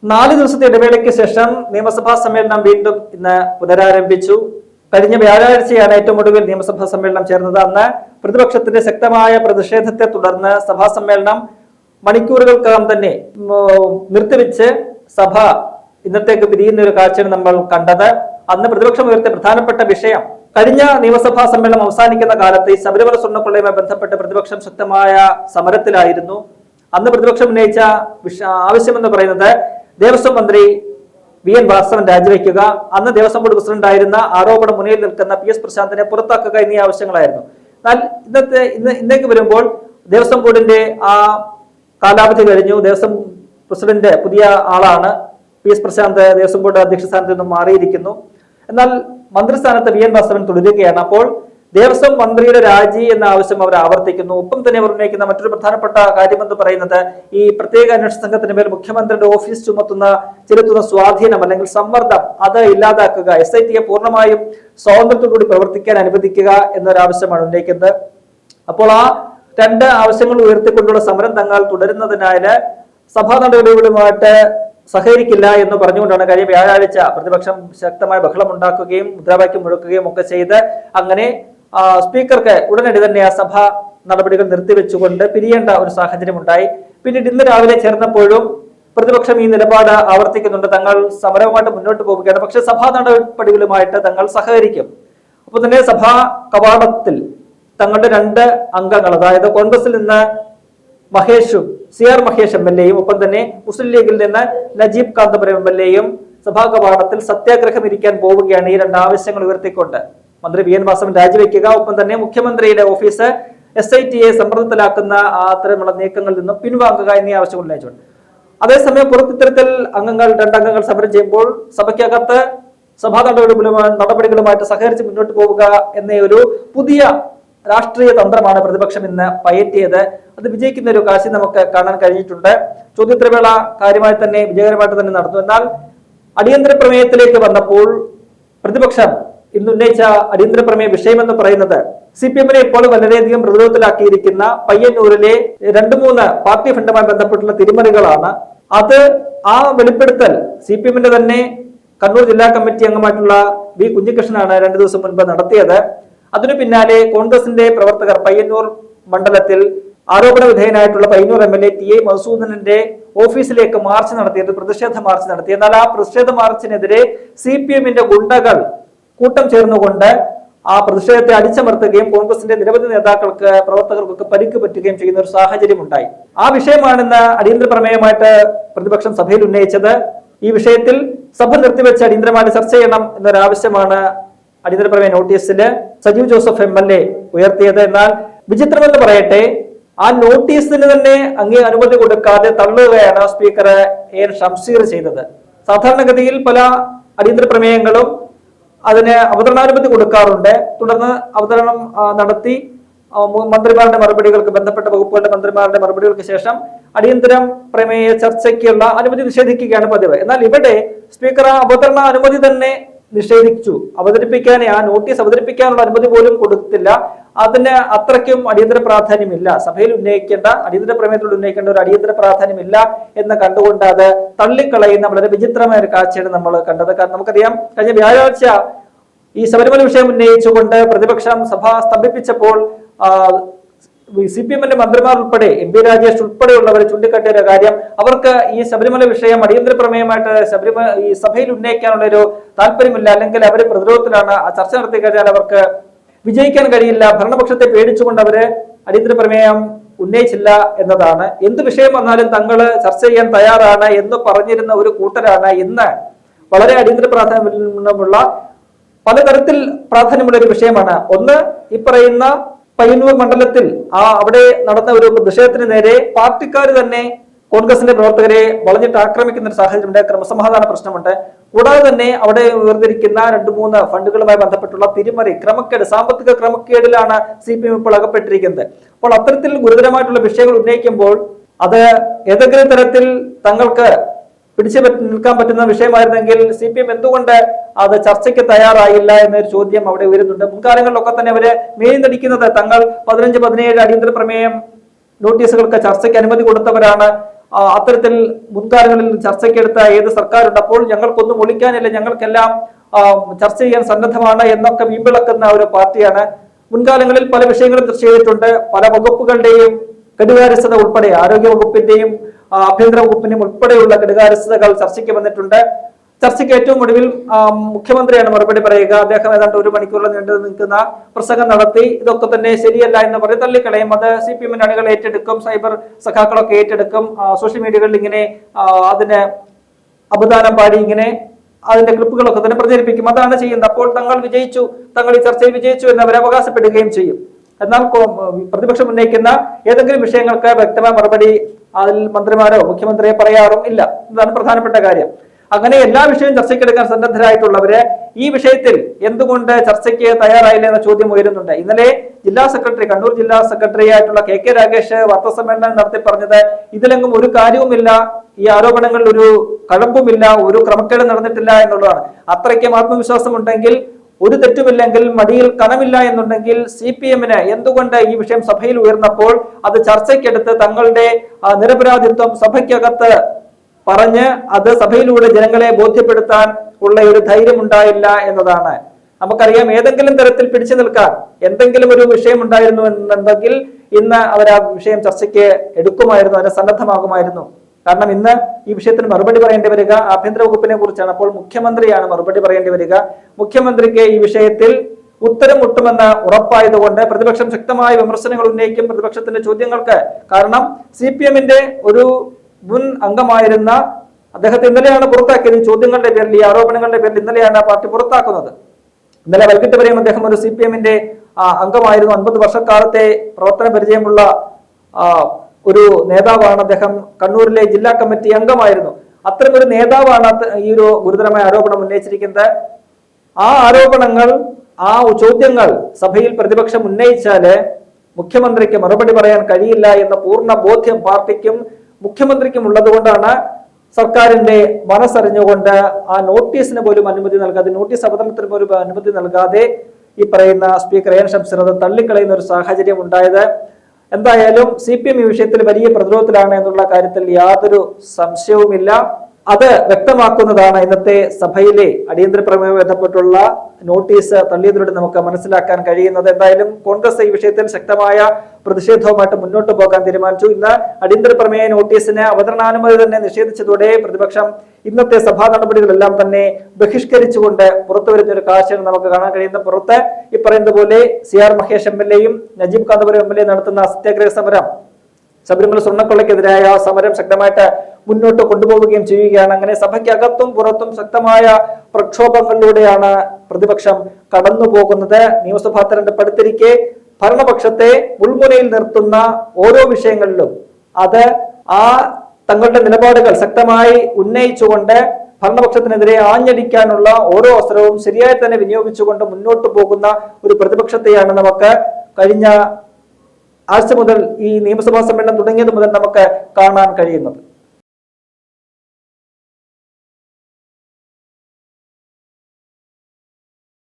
4 ദിവസത്തെ ഇടവേളയ്ക്ക് ശേഷം നിയമസഭാ സമ്മേളനം വീണ്ടും ഇന്ന് പുനരാരംഭിച്ചു. കഴിഞ്ഞ വ്യാഴാഴ്ചയാണ് ഏറ്റവും ഒടുവിൽ നിയമസഭാ സമ്മേളനം ചേർന്നത്. അന്ന് പ്രതിപക്ഷത്തിന്റെ ശക്തമായ പ്രതിഷേധത്തെ തുടർന്ന് സഭാ സമ്മേളനം മണിക്കൂറുകൾക്കകം തന്നെ നിർത്തിവെച്ച് സഭ ഇന്നത്തേക്ക് പിരിയുന്ന ഒരു കാഴ്ചയാണ് നമ്മൾ കണ്ടത്. അന്ന് പ്രതിപക്ഷം ഉയർത്തിയ പ്രധാനപ്പെട്ട വിഷയം, കഴിഞ്ഞ നിയമസഭാ സമ്മേളനം അവസാനിക്കുന്ന കാലത്ത് ഈ ശബരിമല സ്വർണ്ണക്കൊള്ളയുമായി ബന്ധപ്പെട്ട് പ്രതിപക്ഷം ശക്തമായ സമരത്തിലായിരുന്നു. അന്ന് പ്രതിപക്ഷം ഉന്നയിച്ച ആവശ്യമെന്ന് പറയുന്നത് ദേവസ്വം മന്ത്രി വി.എൻ. വാസവൻ രാജിവെക്കുക, അന്ന് ദേവസ്വം ബോർഡ് പ്രസിഡന്റ് ആയിരുന്ന ആരോപണ മുനയിൽ നിൽക്കുന്ന പി.എസ്. പ്രശാന്തിനെ പുറത്താക്കുക എന്നീ ആവശ്യങ്ങളായിരുന്നു. എന്നാൽ ഇന്നേക്ക് വരുമ്പോൾ ദേവസ്വം ബോർഡിന്റെ ആ കാലാവധി കഴിഞ്ഞു. ദേവസ്വം പ്രസിഡന്റ് പുതിയ ആളാണ്. പി.എസ്. പ്രശാന്ത് ദേവസ്വം ബോർഡ് അധ്യക്ഷ സ്ഥാനത്ത് നിന്നും മാറിയിരിക്കുന്നു. എന്നാൽ മന്ത്രിസ്ഥാനത്ത് വി.എൻ. വാസവൻ തുടരുകയാണ്. അപ്പോൾ ദേവസ്വം മന്ത്രിയുടെ രാജി എന്ന ആവശ്യം അവർ ആവർത്തിക്കുന്നു. ഒപ്പം തന്നെ അവർ ഉന്നയിക്കുന്ന മറ്റൊരു പ്രധാനപ്പെട്ട കാര്യമെന്ന് പറയുന്നത് ഈ പ്രത്യേക അന്വേഷണ സംഘത്തിന് മേൽ മുഖ്യമന്ത്രിയുടെ ഓഫീസ് ചെലുത്തുന്ന സ്വാധീനം അല്ലെങ്കിൽ സമ്മർദ്ദം അത് ഇല്ലാതാക്കുക, SITയെ പൂർണ്ണമായും സ്വാതന്ത്ര്യത്തോടുകൂടി പ്രവർത്തിക്കാൻ അനുവദിക്കുക എന്നൊരാവശ്യമാണ് ഉന്നയിക്കുന്നത്. അപ്പോൾ ആ 2 ആവശ്യങ്ങൾ ഉയർത്തിക്കൊണ്ടുള്ള സമരം തങ്ങൾ തുടരുന്നതിനാൽ സഭാ നടപടികളുമായിട്ട് സഹകരിക്കില്ല എന്ന് പറഞ്ഞുകൊണ്ടാണ് കഴിഞ്ഞ വ്യാഴാഴ്ച പ്രതിപക്ഷം ശക്തമായ ബഹളം ഉണ്ടാക്കുകയും മുദ്രാവാക്യം മുഴക്കുകയും ഒക്കെ ചെയ്ത് അങ്ങനെ സ്പീക്കർക്ക് ഉടനടി തന്നെ ആ സഭാ നടപടികൾ നിർത്തിവെച്ചുകൊണ്ട് പിരിയേണ്ട ഒരു സാഹചര്യം ഉണ്ടായി. പിന്നീട് ഇന്ന് രാവിലെ ചേർന്നപ്പോഴും പ്രതിപക്ഷം ഈ നിലപാട് ആവർത്തിക്കുന്നുണ്ട്. തങ്ങൾ സമരവുമായിട്ട് മുന്നോട്ട് പോവുകയാണ്, പക്ഷെ സഭാ നടപടികളുമായിട്ട് തങ്ങൾ സഹകരിക്കും. അപ്പൊ തന്നെ സഭാ കവാടത്തിൽ തങ്ങളുടെ 2 അംഗങ്ങൾ, അതായത് കോൺഗ്രസിൽ നിന്ന് CR മഹേഷ് MLA ഒപ്പം തന്നെ മുസ്ലിം ലീഗിൽ നിന്ന് നജീബ് കാന്തപുരം MLA സഭാ കവാടത്തിൽ സത്യാഗ്രഹം ഇരിക്കാൻ പോവുകയാണ് ഈ 2 ആവശ്യങ്ങൾ ഉയർത്തിക്കൊണ്ട്. മന്ത്രി വി.എൻ. വാസവൻ രാജിവെക്കുക, ഒപ്പം തന്നെ മുഖ്യമന്ത്രിയുടെ ഓഫീസ് SITയെ സമ്മർദ്ദത്തിലാക്കുന്ന അത്തരമുള്ള നീക്കങ്ങളിൽ നിന്നും പിൻവാങ്ങുക എന്നീ ആവശ്യങ്ങൾ ഉന്നയിച്ചുകൊണ്ട്. അതേസമയം പുറത്ത് ഇത്തരത്തിൽ 2 അംഗങ്ങൾ സമരം ചെയ്യുമ്പോൾ സഭയ്ക്കകത്ത് സഭാ നടപടികളുമായിട്ട് സഹകരിച്ച് മുന്നോട്ട് പോവുക എന്ന ഒരു പുതിയ രാഷ്ട്രീയ തന്ത്രമാണ് പ്രതിപക്ഷം ഇന്ന് പയറ്റിയത്. അത് വിജയിക്കുന്ന ഒരു കാഴ്ച നമുക്ക് കാണാൻ കഴിഞ്ഞിട്ടുണ്ട്. ചോദ്യോത്തരവേള കാര്യമായി തന്നെ വിജയകരമായിട്ട് തന്നെ നടന്നു. എന്നാൽ അടിയന്തര പ്രമേയത്തിലേക്ക് വന്നപ്പോൾ പ്രതിപക്ഷം ഇന്ന് ഉന്നയിച്ച അടിയന്തര പ്രമേയ വിഷയമെന്ന് പറയുന്നത് CPMനെ ഇപ്പോൾ വളരെയധികം പ്രതിരോധത്തിലാക്കിയിരിക്കുന്ന പയ്യന്നൂരിലെ 2-3 പാർട്ടി ഫണ്ടുമായി ബന്ധപ്പെട്ടുള്ള തിരിമറികളാണ്. അത് ആ വെളിപ്പെടുത്തൽ CPMന്റെ തന്നെ കണ്ണൂർ ജില്ലാ കമ്മിറ്റി അംഗമായിട്ടുള്ള വി. കുഞ്ഞികൃഷ്ണനാണ് 2 ദിവസം മുൻപ് നടത്തിയത്. അതിനു പിന്നാലെ കോൺഗ്രസിന്റെ പ്രവർത്തകർ പയ്യന്നൂർ മണ്ഡലത്തിൽ ആരോപണ വിധേയനായിട്ടുള്ള പയ്യന്നൂർ MLA TA മധുസൂദനന്റെ ഓഫീസിലേക്ക് മാർച്ച് നടത്തിയത്, പ്രതിഷേധ മാർച്ച് നടത്തി. എന്നാൽ ആ പ്രതിഷേധ മാർച്ചിനെതിരെ CPMന്റെ ഗുണ്ടകൾ കൂട്ടം ചേർന്നുകൊണ്ട് ആ പ്രതിഷേധത്തെ അടിച്ചമർത്തുകയും കോൺഗ്രസിന്റെ നിരവധി നേതാക്കൾക്ക് പ്രവർത്തകർക്കൊക്കെ പരിക്ക് പറ്റുകയും ചെയ്യുന്ന ഒരു സാഹചര്യം ഉണ്ടായി. ആ വിഷയമാണെന്ന് അടിയന്തര പ്രമേയമായിട്ട് പ്രതിപക്ഷം സഭയിൽ ഉന്നയിച്ചത്. ഈ വിഷയത്തിൽ സഭ നിർത്തിവെച്ച് അടിയന്തരമായിട്ട് ചർച്ച ചെയ്യണം എന്നൊരാവശ്യമാണ് അടിയന്തര പ്രമേയ നോട്ടീസിൽ സജീവ് ജോസഫ് MLA ഉയർത്തിയത്. എന്നാൽ വിചിത്രമെന്ന് പറയട്ടെ, ആ നോട്ടീസിന് തന്നെ അനുമതി കൊടുക്കാതെ തള്ളുകയാണ് സ്പീക്കർ AN ഷംസീർ ചെയ്തത്. സാധാരണഗതിയിൽ പല അടിയന്തര പ്രമേയങ്ങളും അതിന് അവതരണാനുമതി കൊടുക്കാറുണ്ട്. തുടർന്ന് അവതരണം നടത്തി മന്ത്രിമാരുടെ മറുപടികൾക്ക്, ബന്ധപ്പെട്ട വകുപ്പുകളുടെ മന്ത്രിമാരുടെ മറുപടികൾക്ക് ശേഷം അടിയന്തരം പ്രമേയ ചർച്ചയ്ക്കുള്ള അനുമതി നിഷേധിക്കുകയാണ് പതിവ്. എന്നാൽ ഇവിടെ സ്പീക്കർ ആ അവതരണ അനുമതി തന്നെ നിഷേധിച്ചു. ആ നോട്ടീസ് അവതരിപ്പിക്കാനുള്ള അനുമതി പോലും കൊടുത്തില്ല. അതിന് അത്രയ്ക്കും അടിയന്തര പ്രാധാന്യമില്ല, സഭയിൽ ഉന്നയിക്കേണ്ട അടിയന്തര പ്രമേയത്തിൽ ഉന്നയിക്കേണ്ട ഒരു അടിയന്തര പ്രാധാന്യമില്ല എന്ന് കണ്ടുകൊണ്ട് അത് തള്ളിക്കളയുന്ന വളരെ വിചിത്രമായ ഒരു കാഴ്ചയാണ് നമ്മൾ കണ്ടത്. കാരണം നമുക്കറിയാം, കഴിഞ്ഞ വ്യാഴാഴ്ച ഈ ശബരിമല വിഷയം ഉന്നയിച്ചുകൊണ്ട് പ്രതിപക്ഷം സഭ സ്തംഭിപ്പിച്ചപ്പോൾ CPMന്റെ മന്ത്രിമാർ ഉൾപ്പെടെ MP രാജേഷ് ഉൾപ്പെടെയുള്ളവർ ചൂണ്ടിക്കാട്ടിയ ഒരു കാര്യം, അവർക്ക് ഈ ശബരിമല വിഷയം അടിയന്തര പ്രമേയമായിട്ട് ഈ സഭയിൽ ഉന്നയിക്കാനുള്ള ഒരു താല്പര്യമില്ല, അല്ലെങ്കിൽ അവർ പ്രതിരോധത്തിലാണ്. ആ ചർച്ച നടത്തി കഴിഞ്ഞാൽ അവർക്ക് വിജയിക്കാൻ കഴിയില്ല, ഭരണപക്ഷത്തെ പേടിച്ചുകൊണ്ട് അവര് അടിയന്തര പ്രമേയം ഉന്നയിച്ചില്ല എന്നതാണ്. എന്ത് വിഷയം വന്നാലും തങ്ങൾ ചർച്ച ചെയ്യാൻ തയ്യാറാണ് എന്ന് പറഞ്ഞിരുന്ന ഒരു കൂട്ടരാണ് ഇന്ന് വളരെ അടിയന്തര പ്രാധാന്യമുള്ള പലതരത്തിൽ പ്രാധാന്യമുള്ള ഒരു വിഷയമാണ്. ഒന്ന്, ഈ പറയുന്ന പയ്യന്നൂർ മണ്ഡലത്തിൽ അവിടെ നടന്ന ഒരു പ്രതിഷേധത്തിന് നേരെ പാർട്ടിക്കാർ തന്നെ കോൺഗ്രസിന്റെ പ്രവർത്തകരെ വളഞ്ഞിട്ട് ആക്രമിക്കുന്ന ഒരു സാഹചര്യമുണ്ട്, ക്രമസമാധാന പ്രശ്നമുണ്ട്. കൂടാതെ തന്നെ അവിടെ ഉയർന്നിരിക്കുന്ന 2-3 ഫണ്ടുകളുമായി ബന്ധപ്പെട്ടുള്ള തിരിമറി, സാമ്പത്തിക ക്രമക്കേടിലാണ് CPM ഇപ്പോൾ അകപ്പെട്ടിരിക്കുന്നത്. അപ്പോൾ അത്തരത്തിൽ ഗുരുതരമായിട്ടുള്ള വിഷയങ്ങൾ ഉന്നയിക്കുമ്പോൾ അത് ഏതെങ്കിലും തരത്തിൽ തങ്ങൾക്ക് പിടിച്ചു നിൽക്കാൻ പറ്റുന്ന വിഷയമായിരുന്നെങ്കിൽ CPM എന്തുകൊണ്ട് അത് ചർച്ചയ്ക്ക് തയ്യാറായില്ല എന്നൊരു ചോദ്യം അവിടെ ഉയരുന്നുണ്ട്. മുൻകാലങ്ങളിലൊക്കെ തന്നെ അവര് മേൽനടിക്കുന്നത് തങ്ങൾ 15-17 അടിയന്തര പ്രമേയം നോട്ടീസുകൾക്ക് ചർച്ചയ്ക്ക് അനുമതി കൊടുത്തവരാണ്, അത്തരത്തിൽ മുൻകാലങ്ങളിൽ ചർച്ചയ്ക്കെടുത്ത ഏത് സർക്കാരുണ്ട്? അപ്പോൾ ഞങ്ങൾക്കൊന്നും ഒളിക്കാനില്ല, ഞങ്ങൾക്കെല്ലാം ചർച്ച ചെയ്യാൻ സന്നദ്ധമാണ് എന്നൊക്കെ വീമ്പിളക്കുന്ന ഒരു പാർട്ടിയാണ്. മുൻകാലങ്ങളിൽ പല വിഷയങ്ങളും ചർച്ച ചെയ്തിട്ടുണ്ട്. പല വകുപ്പുകളുടെയും കെടുകാര്യസ്ഥത ഉൾപ്പെടെ ആരോഗ്യ വകുപ്പിന്റെയും ആഭ്യന്തര വകുപ്പിന്റെയും ഉൾപ്പെടെയുള്ള കെടുകാര്യസ്ഥതകൾ ചർച്ചയ്ക്ക് വന്നിട്ടുണ്ട്. ചർച്ചയ്ക്ക് ഏറ്റവും ഒടുവിൽ മുഖ്യമന്ത്രിയാണ് മറുപടി പറയുക. അദ്ദേഹം ഏതാണ്ട് 1 മണിക്കൂറിൽ നീണ്ടു നിൽക്കുന്ന പ്രസംഗം നടത്തി. ഇതൊക്കെ തന്നെ ശരിയല്ല എന്ന് പറഞ്ഞ് തള്ളിക്കളയും. അത് CPM അണികൾ ഏറ്റെടുക്കും, സൈബർ സഖാക്കളൊക്കെ ഏറ്റെടുക്കും. സോഷ്യൽ മീഡിയകളിൽ ഇങ്ങനെ അതിന് അപദാനം പാടി ഇങ്ങനെ അതിന്റെ ക്ലിപ്പുകളൊക്കെ തന്നെ പ്രചരിപ്പിക്കും. അതാണ് ചെയ്യുന്നത്. അപ്പോൾ തങ്ങൾ വിജയിച്ചു, തങ്ങൾ ഈ ചർച്ചയിൽ വിജയിച്ചു എന്ന് അവർ അവകാശപ്പെടുകയും ചെയ്യും. എന്നാൽ പ്രതിപക്ഷം ഉന്നയിക്കുന്ന ഏതെങ്കിലും വിഷയങ്ങൾക്ക് വ്യക്തമായ മറുപടി അതിൽ മന്ത്രിമാരോ മുഖ്യമന്ത്രിയോ പറയാറും ഇല്ല. ഇതാണ് പ്രധാനപ്പെട്ട കാര്യം. അങ്ങനെ എല്ലാ വിഷയവും ചർച്ചയ്ക്കെടുക്കാൻ സന്നദ്ധരായിട്ടുള്ളവര് ഈ വിഷയത്തിൽ എന്തുകൊണ്ട് ചർച്ചയ്ക്ക് തയ്യാറായില്ല എന്ന ചോദ്യം ഉയരുന്നുണ്ട്. ഇന്നലെ ജില്ലാ സെക്രട്ടറി, കണ്ണൂർ ജില്ലാ സെക്രട്ടറി ആയിട്ടുള്ള KK രാഗേഷ് വാർത്താസമ്മേളനം നടത്തി പറഞ്ഞത് ഇതിലെങ്ങും ഒരു കാര്യവുമില്ല, ഈ ആരോപണങ്ങളിൽ ഒരു കഴമ്പുമില്ല, ഒരു ക്രമക്കേട് നടന്നിട്ടില്ല എന്നുള്ളതാണ്. അത്രയ്ക്കും ആത്മവിശ്വാസം ഉണ്ടെങ്കിൽ, ഒരു തെറ്റുമില്ലെങ്കിൽ, മടിയിൽ കനമില്ല എന്നുണ്ടെങ്കിൽ CPM-ന് എന്തുകൊണ്ട് ഈ വിഷയം സഭയിൽ ഉയർന്നപ്പോൾ അത് ചർച്ചയ്ക്കെടുത്ത് തങ്ങളുടെ നിരപരാധിത്വം സഭയ്ക്കകത്ത് പറഞ്ഞ് അത് സഭയിലൂടെ ജനങ്ങളെ ബോധ്യപ്പെടുത്താൻ ഉള്ള ഒരു ധൈര്യം ഉണ്ടായില്ല എന്നതാണ്. നമുക്കറിയാം, ഏതെങ്കിലും തരത്തിൽ പിടിച്ചു നിൽക്കാൻ എന്തെങ്കിലും ഒരു വിഷയം ഉണ്ടായിരുന്നു എന്നുണ്ടെങ്കിൽ ഇന്ന് അവർ ആ വിഷയം ചർച്ചയ്ക്ക് എടുക്കുമായിരുന്നു, അതിന് സന്നദ്ധമാകുമായിരുന്നു. കാരണം ഇന്ന് ഈ വിഷയത്തിന് മറുപടി പറയേണ്ടി വരിക ആഭ്യന്തര വകുപ്പിനെ കുറിച്ചാണ്. അപ്പോൾ മുഖ്യമന്ത്രിയാണ് മറുപടി പറയേണ്ടി വരിക. മുഖ്യമന്ത്രിക്ക് ഈ വിഷയത്തിൽ ഉത്തരം മുട്ടുമെന്ന് ഉറപ്പായതുകൊണ്ട് പ്രതിപക്ഷം ശക്തമായ വിമർശനങ്ങൾ ഉന്നയിക്കും പ്രതിപക്ഷത്തിന്റെ ചോദ്യങ്ങൾക്ക്. കാരണം CPM-ന്റെ ഒരു മുൻ അംഗമായിരുന്ന അദ്ദേഹത്തെ ഇന്നലെയാണ് പുറത്താക്കിയത്. ഈ ചോദ്യങ്ങളുടെ പേരിൽ, ഈ ആരോപണങ്ങളുടെ പേരിൽ ഇന്നലെയാണ് പാർട്ടി പുറത്താക്കുന്നത്. ഇന്നലെ വൈകിട്ട് വരെയും അദ്ദേഹം ഒരു CPM-ന്റെ അംഗമായിരുന്നു. 50 വർഷക്കാലത്തെ പ്രവർത്തന പരിചയമുള്ള ഒരു നേതാവാണ് അദ്ദേഹം. കണ്ണൂരിലെ ജില്ലാ കമ്മിറ്റി അംഗമായിരുന്നു. അത്തരമൊരു നേതാവാണ് ഈ ഒരു ഗുരുതരമായ ആരോപണം ഉന്നയിച്ചിരിക്കുന്നത്. ആ ആരോപണങ്ങൾ, ആ ചോദ്യങ്ങൾ സഭയിൽ പ്രതിപക്ഷം ഉന്നയിച്ചാല് മുഖ്യമന്ത്രിക്ക് മറുപടി പറയാൻ കഴിയില്ല എന്ന പൂർണ്ണ ബോധ്യം പാർട്ടിക്കും മുഖ്യമന്ത്രിക്കും ഉള്ളതുകൊണ്ടാണ് സർക്കാരിന്റെ മനസ്സറിഞ്ഞുകൊണ്ട് ആ നോട്ടീസിന് പോലും അനുമതി നൽകാതെ, നോട്ടീസ് അവതരണത്തിന് പോലും അനുമതി നൽകാതെ ഈ പറയുന്ന സ്പീക്കർ AN ഷംസീർ അത് തള്ളിക്കളയുന്ന ഒരു സാഹചര്യം ഉണ്ടായത്. എന്തായാലും CPM ഈ വിഷയത്തിൽ വലിയ പ്രതിരോധത്തിലാണ് എന്നുള്ള കാര്യത്തിൽ യാതൊരു സംശയവുമില്ല. അത് വ്യക്തമാക്കുന്നതാണ് ഇന്നത്തെ സഭയിലെ അടിയന്തര പ്രമേയവുമായി ബന്ധപ്പെട്ടുള്ള നോട്ടീസ് തള്ളിയതിലൂടെ നമുക്ക് മനസ്സിലാക്കാൻ കഴിയുന്നത്. എന്തായാലും കോൺഗ്രസ് ഈ വിഷയത്തിൽ ശക്തമായ പ്രതിഷേധവുമായിട്ട് മുന്നോട്ട് പോകാൻ തീരുമാനിച്ചു. ഇന്ന് അടിയന്തര പ്രമേയ നോട്ടീസിന് അവതരണാനുമതി തന്നെ നിഷേധിച്ചതോടെ പ്രതിപക്ഷം ഇന്നത്തെ സഭാ നടപടികളെല്ലാം തന്നെ ബഹിഷ്കരിച്ചുകൊണ്ട് പുറത്തു വരുന്ന ഒരു കാഴ്ചയാണ് നമുക്ക് കാണാൻ കഴിയുന്നത്. പുറത്ത് ഈ പറയുന്നത് പോലെ CR മഹേഷ് MLA-യും നജീബ് കാന്തപുരം MLA നടത്തുന്ന സത്യാഗ്രഹ സമരം, ശബരിമല സ്വർണ്ണക്കൊള്ളയ്ക്കെതിരായ സമരം ശക്തമായിട്ട് മുന്നോട്ട് കൊണ്ടുപോവുകയും ചെയ്യുകയാണ്. അങ്ങനെ സഭയ്ക്കകത്തും പുറത്തും ശക്തമായ പ്രക്ഷോഭങ്ങളിലൂടെയാണ് പ്രതിപക്ഷം കടന്നു പോകുന്നത്. നിയമസഭാ തെരഞ്ഞെടുപ്പ് അടുത്തിരിക്കെ ഭരണപക്ഷത്തെ മുൾമുനയിൽ നിർത്തുന്ന ഓരോ വിഷയങ്ങളിലും അത് തങ്ങളുടെ നിലപാടുകൾ ശക്തമായി ഉന്നയിച്ചുകൊണ്ട് ഭരണപക്ഷത്തിനെതിരെ ആഞ്ഞടിക്കാനുള്ള ഓരോ അവസരവും ശരിയായി തന്നെ വിനിയോഗിച്ചുകൊണ്ട് മുന്നോട്ട് പോകുന്ന ഒരു പ്രതിപക്ഷത്തെയാണ് നമുക്ക് കഴിഞ്ഞ ആഴ്ച മുതൽ, ഈ നിയമസഭാ സമ്മേളനം തുടങ്ങിയത് മുതൽ നമുക്ക് കാണാൻ കഴിയുന്നത്.